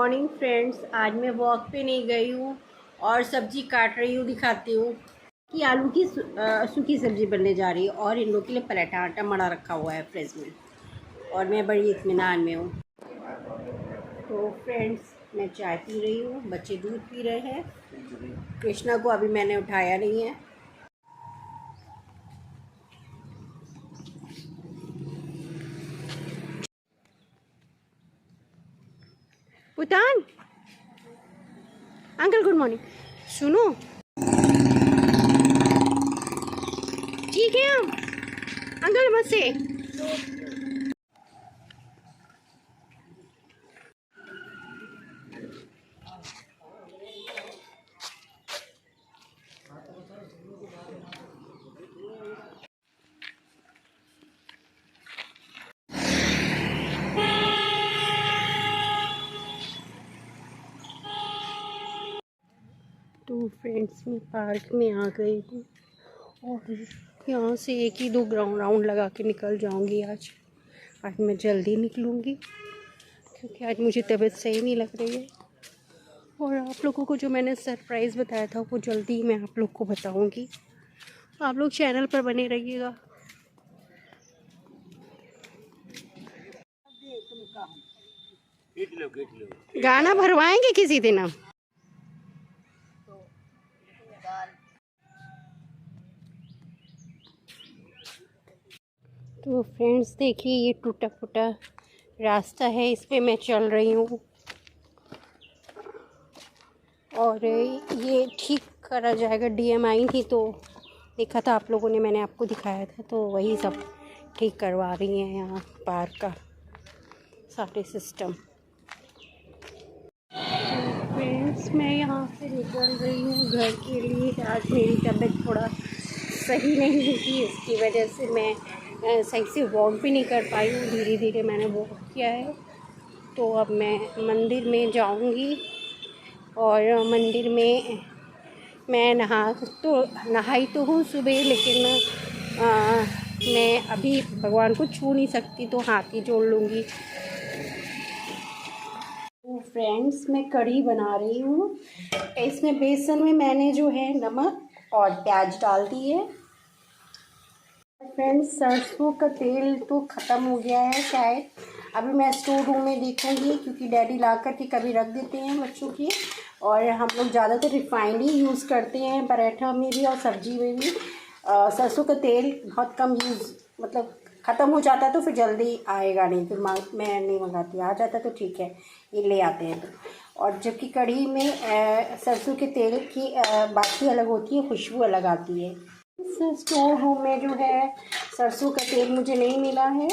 Morning friends. आज मैं walk पे नहीं गई हूँ और सब्जी काट रही हूँ। दिखाती हूँ कि आलू की सूखी सब्जी बनने जा रही है और इन लोगों के लिए पराठा आटा मड़ा रखा हुआ है फ्रिज में और मैं बड़ी इत्मीनान में हूँ। तो फ्रेंड्स, मैं चाय पी रही हूँ, बच्चे दूध पी रहे हैं। कृष्णा को अभी मैंने उठाया नहीं है। पुतान, अंकल गुड मॉर्निंग। सुनो, ठीक है हम अंकल नमस्ते। तो फ्रेंड्स, मैं पार्क में आ गई हूँ और यहाँ से एक ही दो राउंड लगा के निकल जाऊँगी। आज मैं जल्दी निकलूँगी क्योंकि आज मुझे तबीयत सही नहीं लग रही है। और आप लोगों को जो मैंने सरप्राइज़ बताया था वो जल्दी ही मैं आप लोग को बताऊँगी। आप लोग चैनल पर बने रहिएगा। गाना भरवाएंगे किसी दिन हम। तो फ्रेंड्स देखिए, ये टूटा फूटा रास्ता है, इस पे मैं चल रही हूँ और ये ठीक करा जाएगा। डीएम आई थी तो देखा था आप लोगों ने, मैंने आपको दिखाया था, तो वही सब ठीक करवा रही हैं यहाँ पार्क का सारे सिस्टम। फ्रेंड्स, मैं यहाँ से निकल रही हूँ घर के लिए। आज मेरी तबीयत थोड़ा सही नहीं थी, इसकी वजह से मैं सही से वॉक भी नहीं कर पाई हूँ। धीरे धीरे मैंने वॉक किया है। तो अब मैं मंदिर में जाऊँगी और मंदिर में मैं नहाई तो हूँ सुबह, लेकिन मैं अभी भगवान को छू नहीं सकती, तो हाथ ही जोड़ लूँगी। तो फ्रेंड्स, मैं कढ़ी बना रही हूँ। इसमें बेसन में मैंने जो है नमक और प्याज डाल दी है। फ्रेंड्स, सरसों का तेल तो ख़त्म हो गया है शायद। अभी मैं स्टोर रूम में देखूँगी क्योंकि डैडी ला कर के कभी रख देते हैं बच्चों की, और हम लोग ज़्यादातर रिफाइंड ही यूज़ करते हैं पराठा में भी और सब्जी में भी। सरसों का तेल बहुत कम यूज़, मतलब ख़त्म हो जाता है तो फिर जल्दी आएगा नहीं, फिर मैं नहीं मंगाती। आ जाता तो ठीक है, ये ले आते हैं तो। और जबकि कढ़ी में सरसों के तेल की बात ही अलग होती है, खुशबू अलग आती है। स्टोर रूम में जो है सरसों का तेल मुझे नहीं मिला है।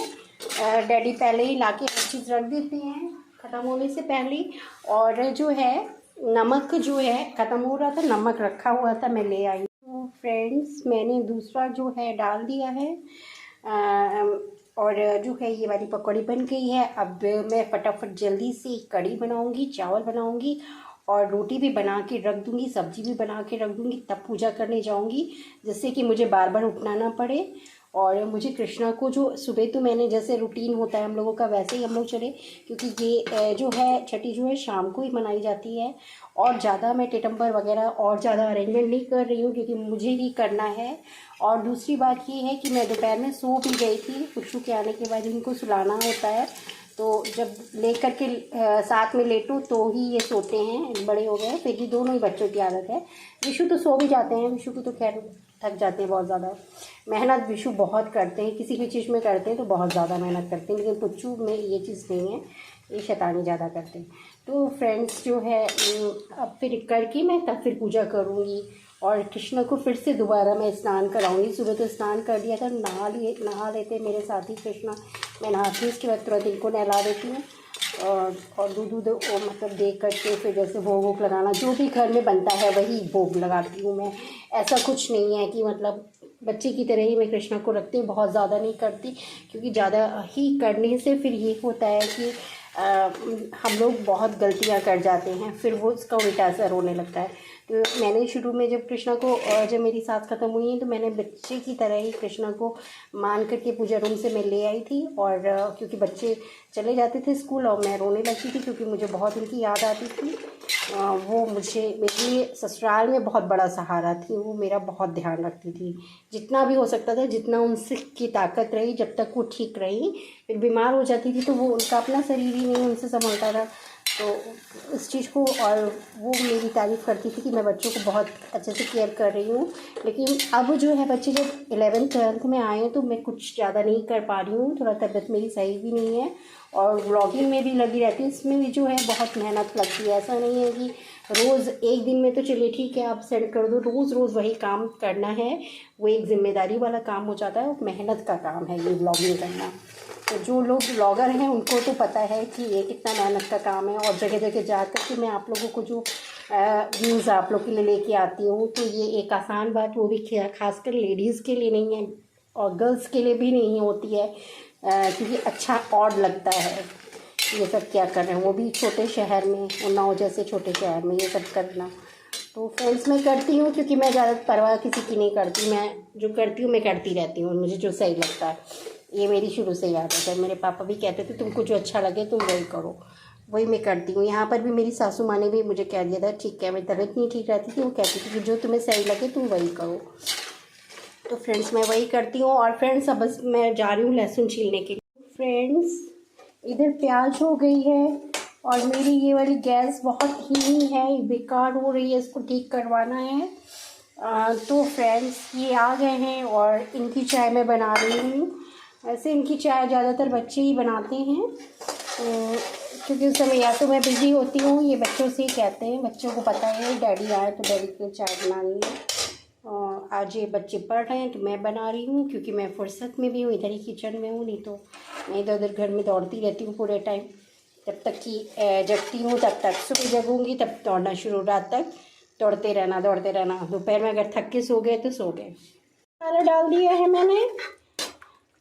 डैडी पहले ही लाके हर चीज़ रख देते हैं ख़त्म होने से पहले। और जो है नमक जो है ख़त्म हो रहा था, नमक रखा हुआ था, मैं ले आई। तो फ्रेंड्स, मैंने दूसरा जो है डाल दिया है और जो है ये वाली पकौड़ी बन गई है। अब मैं फटाफट जल्दी से कढ़ी बनाऊंगी, चावल बनाऊंगी और रोटी भी बना के रख दूंगी, सब्जी भी बना के रख दूंगी, तब पूजा करने जाऊंगी, जिससे कि मुझे बार बार उठना ना पड़े। और मुझे कृष्णा को जो सुबह तो मैंने जैसे रूटीन होता है हम लोगों का, वैसे ही हम लोग चले, क्योंकि ये जो है छठी जो है शाम को ही मनाई जाती है। और ज़्यादा मैं टेटम्बर वगैरह और ज़्यादा अरेंजमेंट नहीं कर रही हूँ क्योंकि मुझे ही करना है। और दूसरी बात ये है कि मैं दोपहर में सो भी गई थी। खुशबू के आने के बाद इनको सुलाना होता है, तो जब ले कर के साथ में लेटूँ तो ही ये सोते हैं। बड़े हो गए फिर भी दोनों ही बच्चों की आदत है। विशु तो सो भी जाते हैं, विशु को तो खैर थक जाते हैं बहुत ज़्यादा। मेहनत विशु बहुत करते हैं, किसी भी चीज़ में करते हैं तो बहुत ज़्यादा मेहनत करते हैं, लेकिन पुच्चू में ये चीज़ नहीं है, ये शैतानी ज़्यादा करते हैं। तो फ्रेंड्स जो है, अब फिर करके मैं तब फिर पूजा करूँगी और कृष्ण को फिर से दोबारा मैं स्नान कराऊंगी। सुबह तो स्नान कर दिया था, नहा लेते मेरे साथी कृष्णा। मैं नहाती हूँ, उसके बाद तुरंत इनको नहला देती हूँ और दूध मतलब दे करके फिर जैसे भोग लगाना, जो भी घर में बनता है वही भोग लगाती हूँ मैं। ऐसा कुछ नहीं है कि मतलब बच्चे की तरह ही मैं कृष्णा को रखती हूँ, बहुत ज़्यादा नहीं करती, क्योंकि ज़्यादा ही करने से फिर ये होता है कि हम लोग बहुत गलतियाँ कर जाते हैं, फिर वो उसका उल्टा असर होने लगता है। तो मैंने शुरू में जब कृष्णा को जब मेरी सास ख़त्म हुई है तो मैंने बच्चे की तरह ही कृष्णा को मान करके पूजा रूम से मैं ले आई थी। और क्योंकि बच्चे चले जाते थे स्कूल और मैं रोने लगती थी क्योंकि मुझे बहुत उनकी याद आती थी। वो मुझे मेरे लिए ससुराल में बहुत बड़ा सहारा थी। वो मेरा बहुत ध्यान रखती थी, जितना भी हो सकता था, जितना उनसे की ताकत रही, जब तक वो ठीक रही। फिर बीमार हो जाती थी तो वो उनका अपना शरीर ही नहीं उनसे संभलता था, तो इस चीज़ को, और वो मेरी तारीफ़ करती थी कि मैं बच्चों को बहुत अच्छे से केयर कर रही हूँ। लेकिन अब जो है बच्चे जब 11th-12th में आए हैं तो मैं कुछ ज़्यादा नहीं कर पा रही हूँ, थोड़ा तबीयत मेरी सही भी नहीं है और व्लॉगिंग में भी लगी रहती है। इसमें भी जो है बहुत मेहनत लगती है। ऐसा नहीं है कि रोज़ एक दिन में तो चलिए ठीक है आप सेंड कर दो, रोज़ रोज़ वही काम करना है, वो एक जिम्मेदारी वाला काम हो जाता है, वो मेहनत का काम है ये व्लॉगिंग करना। तो जो लोग ब्लॉगर हैं उनको तो पता है कि ये कितना मेहनत का काम है। और जगह जगह जा कर के मैं आप लोगों को जो व्यूज़ आप लोग के लिए लेके आती हूँ, तो ये एक आसान बात वो भी खासकर लेडीज़ के लिए नहीं है और गर्ल्स के लिए भी नहीं होती है, क्योंकि अच्छा ऑड लगता है ये सब क्या कर रहे हैं, वो भी छोटे शहर में, उन्नाव जैसे छोटे शहर में ये सब करना। तो फ्रेंड्स मैं करती हूँ क्योंकि मैं ज़्यादा परवाह किसी की नहीं करती, मैं जो करती हूँ मैं करती रहती हूँ, मुझे जो सही लगता है। ये मेरी शुरू से याद है, मेरे पापा भी कहते थे तुमको जो अच्छा लगे तुम वही करो, वही मैं करती हूँ। यहाँ पर भी मेरी सासू माँ ने भी मुझे कह दिया था, ठीक है, मेरी तबीयत नहीं ठीक रहती थी, वो कहती थी कि जो तुम्हें सही लगे तुम वही करो। तो फ्रेंड्स मैं वही करती हूँ। और फ्रेंड्स अब बस मैं जा रही हूँ लहसुन छीलने के लिए। फ्रेंड्स इधर प्याज हो गई है और मेरी ये वाली गैस बहुत ही है, बेकार हो रही है, इसको ठीक करवाना है। तो फ्रेंड्स ये आ गए हैं और इनकी चाय मैं बना रही हूँ। वैसे इनकी चाय ज़्यादातर बच्चे ही बनाते हैं, क्योंकि उस समय या तो मैं बिज़ी होती हूँ, ये बच्चों से ही कहते हैं, बच्चों को पता है डैडी आए तो डैडी के लिए चाय बनानी है। आज ये बच्चे पढ़ रहे हैं तो मैं बना रही हूँ, क्योंकि मैं फुर्सत में भी हूँ, इधर ही किचन में हूँ, नहीं तो मैं इधर उधर घर में दौड़ती रहती हूँ पूरे टाइम। जब तक कि जगती हूँ तब तक, सुबह जगूँगी तब दौड़ना शुरू, रात तक दौड़ते रहना दौड़ते रहना। दोपहर में अगर थक के सो गए तो सो गए। मसाला डाल दिया है मैंने,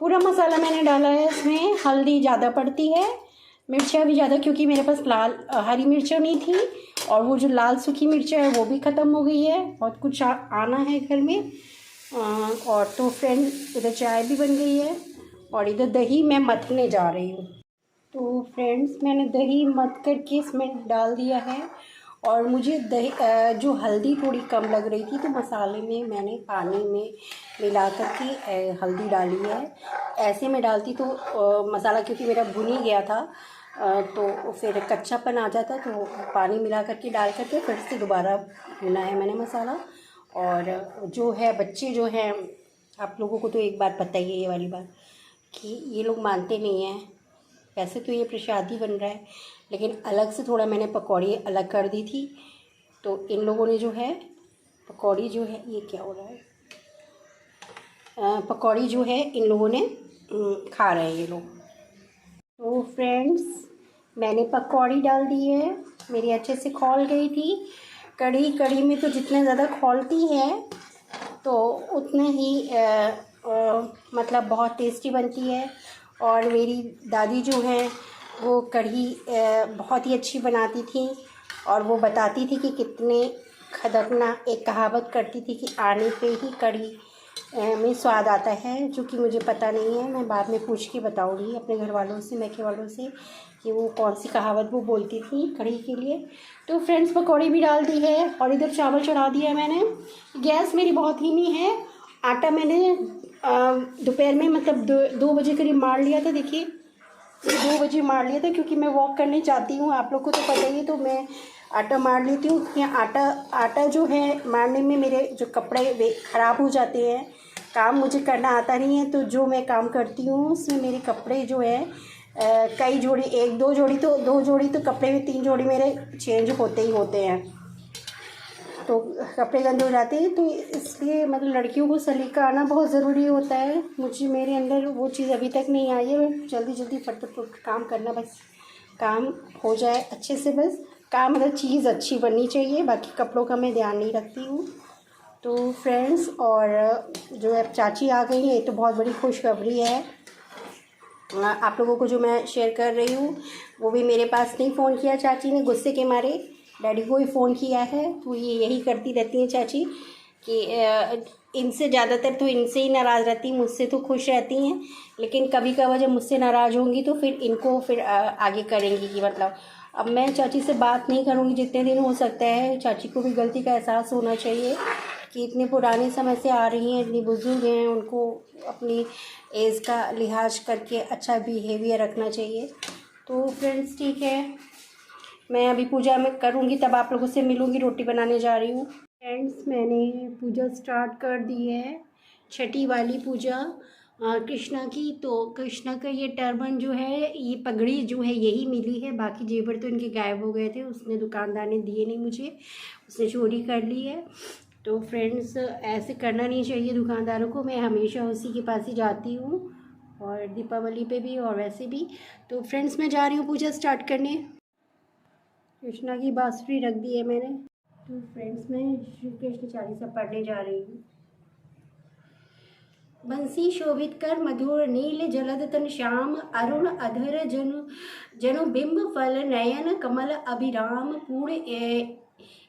पूरा मसाला मैंने डाला है। इसमें हल्दी ज़्यादा पड़ती है, मिर्चा भी ज़्यादा, क्योंकि मेरे पास लाल हरी मिर्चा नहीं थी और वो जो लाल सूखी मिर्चा है वो भी ख़त्म हो गई है। बहुत कुछ आना है घर में। और तो फ्रेंड इधर चाय भी बन गई है और इधर दही मैं मथने जा रही हूँ। तो फ्रेंड्स मैंने दही मथ करके इसमें डाल दिया है और मुझे दही जो हल्दी थोड़ी कम लग रही थी तो मसाले में मैंने पानी में मिला कर के हल्दी डाली है। ऐसे में डालती तो मसाला, क्योंकि मेरा भुन ही गया था, तो फिर कच्चापन आ जाता, तो पानी मिला करके डाल करके फिर से दोबारा भुना है मैंने मसाला। और जो है बच्चे जो हैं, आप लोगों को तो एक बात पता ही है ये वाली बात, कि ये लोग मानते नहीं हैं। वैसे तो ये प्रसादी बन रहा है, लेकिन अलग से थोड़ा मैंने पकौड़ी अलग कर दी थी, तो इन लोगों ने जो है पकौड़ी जो है, ये क्या हो रहा है, पकौड़ी जो है इन लोगों ने खा रहे हैं ये लोग। तो फ्रेंड्स मैंने पकौड़ी डाल दी है, मेरी अच्छे से खौल गई थी। कढ़ी में तो जितना ज़्यादा खौलती है तो उतना ही मतलब बहुत टेस्टी बनती है। और मेरी दादी जो हैं वो कढ़ी बहुत ही अच्छी बनाती थी और वो बताती थी कि कितने खदकना, एक कहावत करती थी कि आने पे ही कढ़ी में स्वाद आता है, जो कि मुझे पता नहीं है। मैं बाद में पूछ के बताऊँगी अपने घर वालों से, मैके वालों से, कि वो कौन सी कहावत वो बोलती थी कढ़ी के लिए। तो फ्रेंड्स पकौड़ी भी डाल दी है और इधर चावल चढ़ा दिया है मैंने। गैस मेरी बहुत धीमी है। आटा मैंने दोपहर में मतलब 2 बजे करीब मार लिया था। देखिए 2 बजे मार लिया था, क्योंकि मैं वॉक करने जाती हूँ, आप लोग को तो पता ही है, तो मैं आटा मार लेती हूँ। क्योंकि आटा जो है मारने में मेरे जो कपड़े वे ख़राब हो जाते हैं, काम मुझे करना आता नहीं है, तो जो मैं काम करती हूँ उसमें मेरे कपड़े जो है कई जोड़ी, 1-2 जोड़ी तो 2 जोड़ी तो कपड़े में 3 जोड़ी मेरे चेंज होते ही होते हैं, तो कपड़े गंदे हो जाते हैं। तो इसलिए मतलब लड़कियों को सलीका आना बहुत ज़रूरी होता है। मेरे अंदर वो चीज़ अभी तक नहीं आई है। जल्दी जल्दी फटाफट काम करना, बस काम हो जाए अच्छे से, बस काम मतलब चीज़ अच्छी बननी चाहिए, बाकी कपड़ों का मैं ध्यान नहीं रखती हूँ। तो फ्रेंड्स और जो है चाची आ गई है, तो बहुत बड़ी खुशखबरी है आप लोगों को जो मैं शेयर कर रही हूँ। वो भी मेरे पास नहीं फ़ोन किया चाची ने, गुस्से के मारे डैडी को ही फ़ोन किया है, तो ये यही करती रहती हैं चाची कि इनसे ज़्यादातर तो इनसे ही नाराज़ रहती, मुझसे तो खुश रहती हैं, लेकिन कभी कभार जब मुझसे नाराज़ होंगी तो फिर इनको फिर आगे करेंगी कि मतलब अब मैं चाची से बात नहीं करूँगी जितने दिन हो सकता है। चाची को भी गलती का एहसास होना चाहिए कि इतने पुराने समय से आ रही हैं, इतनी बुजुर्ग हैं, उनको अपनी एज का लिहाज करके अच्छा बिहेवियर रखना चाहिए। तो फ्रेंड्स ठीक है, मैं अभी पूजा में करूँगी तब आप लोगों से मिलूँगी, रोटी बनाने जा रही हूँ। फ्रेंड्स मैंने पूजा स्टार्ट कर दी है, छठी वाली पूजा कृष्णा की। तो कृष्णा का ये टर्बन जो है, ये पगड़ी जो है यही मिली है, बाकी जेवर तो इनके गायब हो गए थे, उसने दुकानदार ने दिए नहीं मुझे, उसने चोरी कर ली है। तो फ्रेंड्स ऐसे करना नहीं चाहिए दुकानदारों को, मैं हमेशा उसी के पास ही जाती हूँ, और दीपावली पे भी और वैसे भी। तो फ्रेंड्स मैं जा रही हूँ पूजा स्टार्ट करने। कृष्णा की बांसुरी रख दी है मैंने। तो फ्रेंड्स मैं श्री कृष्ण चालीसा पढ़ने जा रही हूँ। बंसी शोभित कर मधुर नील जलद तन श्याम, अरुण अधर जनु बिंब फल नयन कमल अभिराम, पूर्ण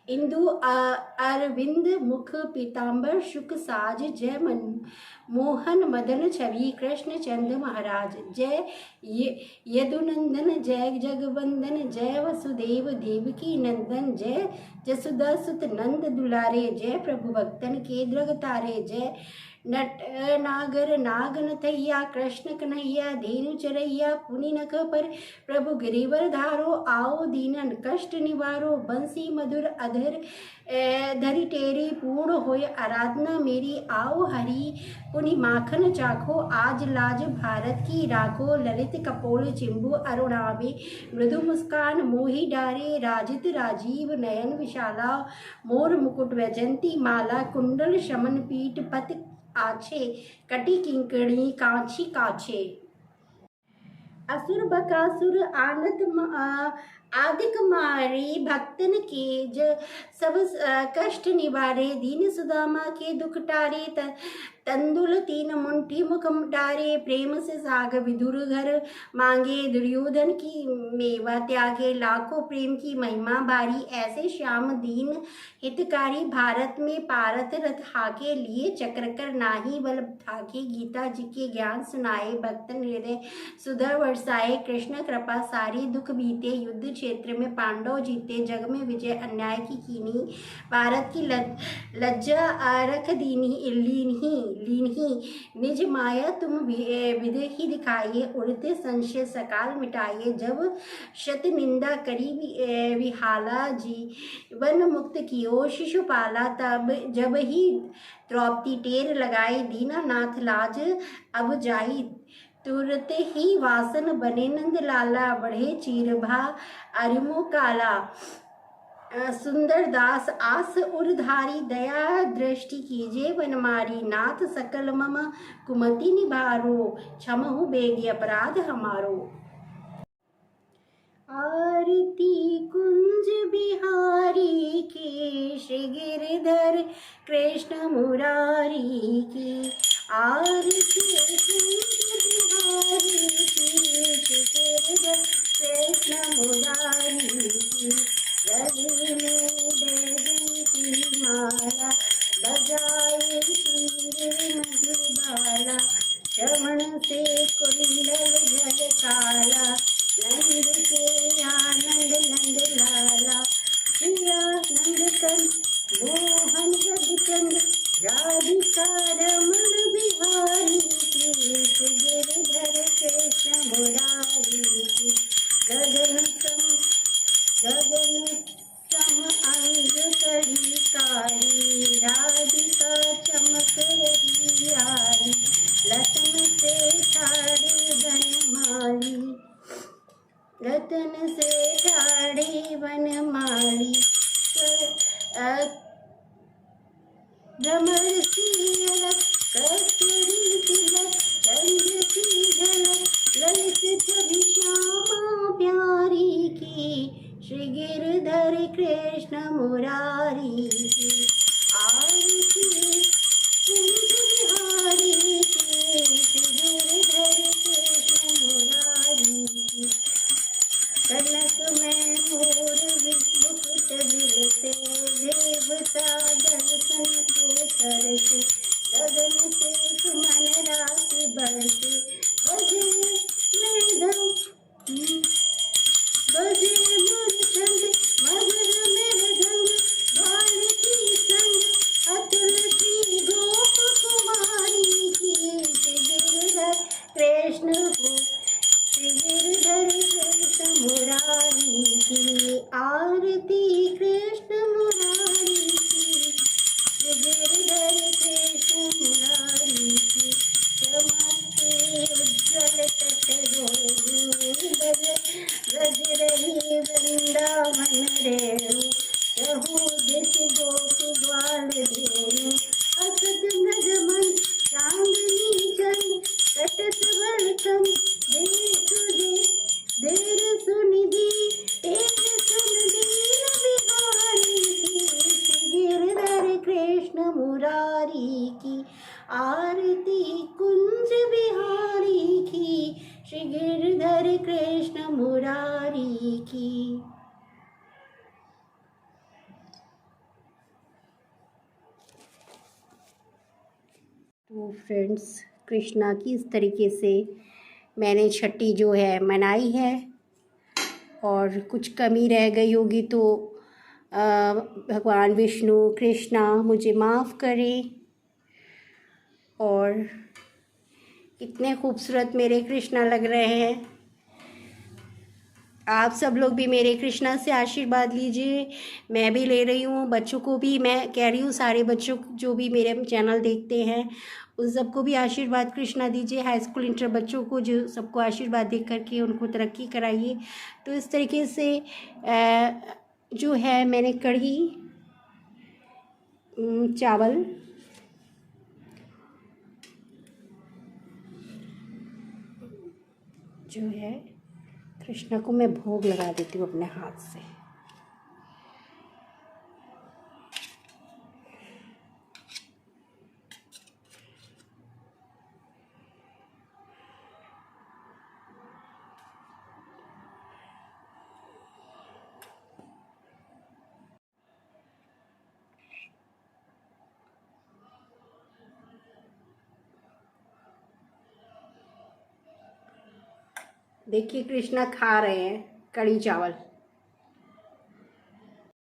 इंदु अरविंद मुख पीताम्बर शुक साज, जय मोहन मदन छवि कृष्ण चंद महाराज, जय यदुनंदन जय जगवंदन, जय वसुदेव देवकी नंदन, जय जसुदा सुत नंद दुलारे, जय प्रभु भक्तन के द्रग तारे, जय नट नागर नागन थैया कृष्ण कन्हैया, धेनु चरैया पुनि नख पर प्रभु गिरिवर धारो, आओ दीनन कष्ट निवारो, बंसी मधुर अधर धरी टेरी, पूर्ण होय आराधना मेरी, आओ हरि पुनि माखन चाखो, आज लाज भारत की राखो, ललित कपोल चिंबु अरुणाभे, मृदु मुस्कान मोहि डारे, राजित राजीव नयन विशाला, मोर मुकुट वैजंती माला, कुंडल शमन पीठ पत आछे, कटी किंकणी कांची काछे, असुर बकासुर आदिक मारे, भक्तन के सब कष्ट निवारे, दीन सुदामा के दुख टारे, तंदुल तीन मुंठी मुख टारे, प्रेम से साग विदुर घर मांगे, दुर्योधन की मेवा त्यागे, लाखों प्रेम की महिमा भारी, ऐसे श्याम दीन हितकारी, भारत में पारत रथ हाके, लिए चक्र कर नाही बल ठाके, गीता जी के ज्ञान सुनाए, भक्तन हृदय सुधर वर्षाए, कृष्ण कृपा सारी दुख बीते, युद्ध क्षेत्र में पांडव जीते, जग में विजय अन्याय की कीनी, भारत की लज्जा रख दीनी लीनही, निज माया तुम विधि ही दिखाइए, उड़ते संशय सकाल मिटाइए, जब शत निंदा करी विहाला, जीवन मुक्त कियो शिशुपाला, तब जब ही द्रौपदी टेर लगाई, दीनानाथ लाज अब जाई, तुरते ही वासन बने नंद लाला, बढ़े चीरभा अरिमो काला, सुंदर दास आस उरधारी, दया दृष्टि कीजे बनमारी, नाथ सकल मम कुमति निभारो, क्षमहु बेगी अपराध हमारो, आरती कुंज बिहारी की, श्री गिरधर कृष्ण मुरारी की, आरती कुंज बिहारी की, श्री गिरधर कृष्ण मुरारी की, गले में बैजंती माला, बजाए सुंदर मधुबाला, श्रवण से कुंडल झलकाला, नंद के आनंद नंद लाला, प्रिया नंद कंद मोहन जगचंद, राधिका रमण बिहारी की, गिरधर कृष्ण मुरारी की, गगन सम अंग कढ़ीकारी, राधिका चमक रही यारी, लतन से ठाड़े बनमाली, रतन से ठाड़े बनमाली, भ्रमर सी अलग कस्तूरी तिलक, चंद्र की झलक, ललित छवि श्यामा प्यारी की, श्री गिरधर कृष्ण मुरारी की, आरती कुंज बिहारी की, श्री गिरधर कृष्ण मुरारी की, कनक में मोर मुकुट मुरारी की, आरती कुंज बिहारी की, श्री गिरधर कृष्ण मुरारी की। तो फ्रेंड्स, कृष्णा की इस तरीके से मैंने छठी जो है मनाई है, और कुछ कमी रह गई होगी तो भगवान विष्णु कृष्णा मुझे माफ़ करें। और इतने खूबसूरत मेरे कृष्णा लग रहे हैं। आप सब लोग भी मेरे कृष्णा से आशीर्वाद लीजिए, मैं भी ले रही हूँ। बच्चों को भी मैं कह रही हूँ, सारे बच्चों जो भी मेरे चैनल देखते हैं उन सबको भी आशीर्वाद कृष्णा दीजिए। हाई स्कूल इंटर बच्चों को जो सबको आशीर्वाद दे करके उनको तरक्की कराइए। तो इस तरीके से जो है मैंने कढ़ी चावल जो है कृष्णा को मैं भोग लगा देती हूँ अपने हाथ से। देखिए कृष्णा खा रहे हैं कढ़ी चावल।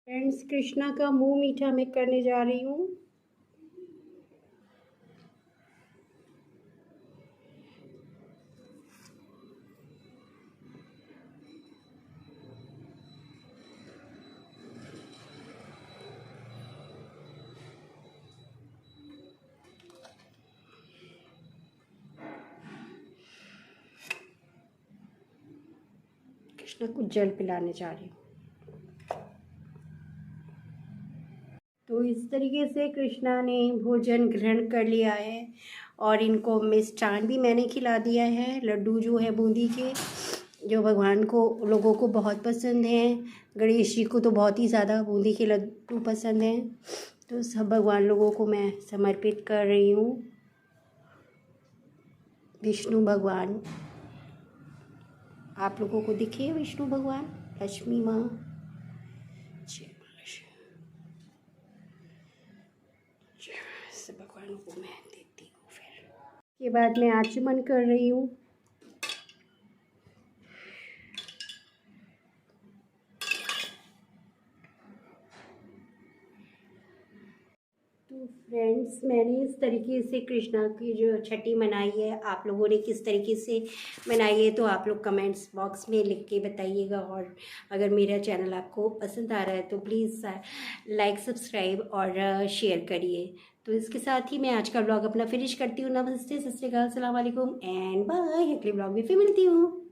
फ्रेंड्स, कृष्णा का मुंह मीठा मैं करने जा रही हूँ। कृष्णा को जल पिलाने जा रही हूँ। तो इस तरीके से कृष्णा ने भोजन ग्रहण कर लिया है, और इनको मिष्ठान भी मैंने खिला दिया है। लड्डू जो है बूंदी के, जो भगवान को लोगों को बहुत पसंद हैं। गणेश जी को तो बहुत ही ज़्यादा बूंदी के लड्डू पसंद हैं। तो सब भगवान लोगों को मैं समर्पित कर रही हूँ। विष्णु भगवान आप लोगों को दिखे, विष्णु भगवान, लक्ष्मी माँ, सब भगवानों को मैं देती हूँ। फिर के बाद मैं आचमन कर रही हूँ। तो फ्रेंड्स, मैंने इस तरीके से कृष्णा की जो छठी मनाई है, आप लोगों ने किस तरीके से मनाई है तो आप लोग कमेंट्स बॉक्स में लिख के बताइएगा। और अगर मेरा चैनल आपको पसंद आ रहा है तो प्लीज़ लाइक, सब्सक्राइब और शेयर करिए। तो इसके साथ ही मैं आज का ब्लॉग अपना फिनिश करती हूँ। नमस्ते, सत श्री अकाल, अस्सलाम वालेकुम एंड बाय। अगले ब्लॉग में फिर मिलती हूँ।